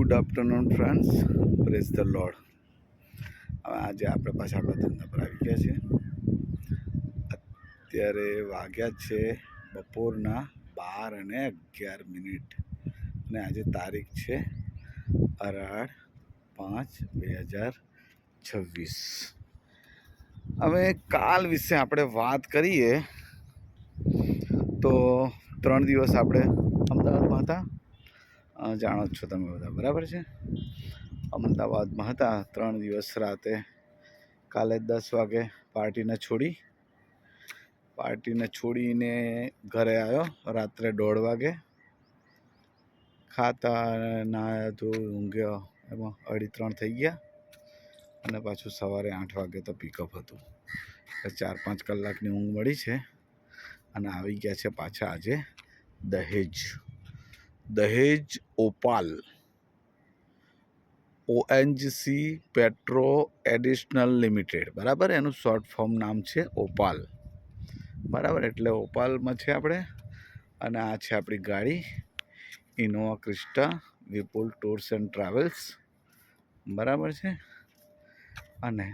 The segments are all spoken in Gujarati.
Good afternoon friends, praise the lord. હવે આજે આપણે પાછા આપણા ધંધા પર આવી ગયા છે. અત્યારે વાગ્યા છે બપોરના 12:11 અને આજે તારીખ છે 18/5/2026. હવે કાલ વિશે આપણે વાત કરીએ તો 3 દિવસ આપણે અમદાવાદમાં હતા. જાણો જ છો તમે બધા, બરાબર છે. અમદાવાદમાં હતા 3 દિવસ. રાતે કાલે 10 વાગે પાર્ટીને છોડીને ઘરે આવ્યો. રાત્રે 1:30 વાગે ખાતા નાહ્યા ધોયું ઊંઘ્યો, એમાં 2:30 થઈ ગયા. અને પાછું સવારે 8 વાગે તો પિકઅપ હતું. 4-5 કલાકની ઊંઘ મળી છે અને આવી ગયા છે પાછા આજે દહેજ ઓપાલ ઓએનજીસી પેટ્રો એડિશનલ લિમિટેડ, બરાબર. એનું શોર્ટ ફોર્મ નામ છે ઓપાલ, બરાબર. એટલે ઓપાલમાં છે આપણે. અને આ છે આપણી ગાડી Innova Crysta Vipul tours and travels, બરાબર છે. અને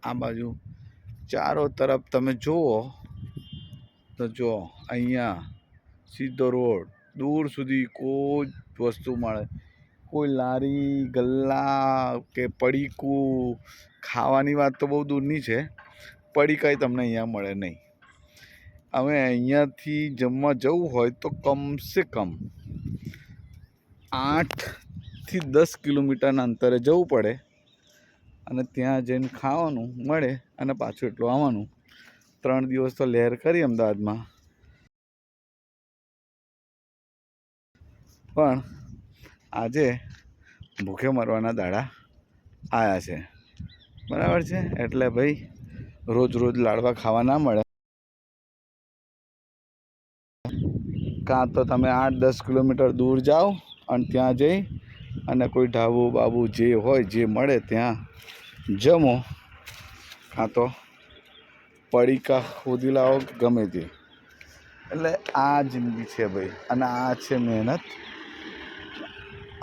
આ બાજુ ચારો તરફ તમે જુઓ તો જો અહીંયા સીધો રોડ, દૂર સુધી કોઈ વસ્તુ મળે, કોઈ લારી ગલ્લા કે પડીકું ખાવાની વાત તો બહુ દૂરની છે. પડીકાઈ તમને અહીંયા મળે નહીં. હવે અહીંયાથી જમવા જવું હોય તો કમસે કમ 8થી 10 કિલોમીટરના અંતરે જવું પડે અને ત્યાં જઈને ખાવાનું મળે અને પાછું એટલું આવવાનું. 3 દિવસ તો લહેર કરી અમદાવાદમાં, પણ આજે ભૂખે મરવાના દાડા આવ્યા છે, બરાબર છે. એટલે ભાઈ રોજ લાડવા ખાવા ના મળે. કાં તો તમે 8-10 કિલોમીટર દૂર જાઓ અને ત્યાં જઈ અને કોઈ ઢાબુ જે હોય જે મળે ત્યાં જમો, કાં તો પડીકા ખોદી લાવો ગમે તે. એટલે આ જિંદગી છે ભાઈ, અને આ છે મહેનત.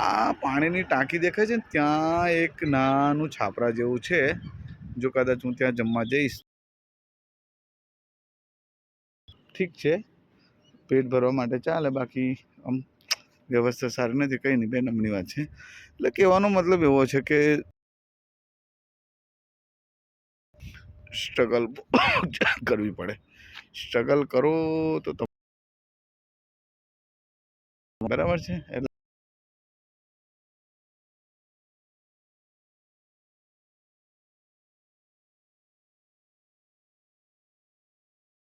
આ પાણીની ટાંકી દેખાય છે ને, ત્યાં એક નાનું છાપરા જેવું છે. જો કદાચ હું ત્યાં જમવા જઈશ, ઠીક છે, પેટ ભરવા માટે ચાલે. બાકી આમ વ્યવસ્થા સારી નથી, કંઈ નહીં, બે નંબરની વાત છે. એટલે કહેવાનો મતલબ એવો છે કે સ્ટ્રગલ કરવી પડે. સ્ટ્રગલ કરો તો બરાબર છે. એટલે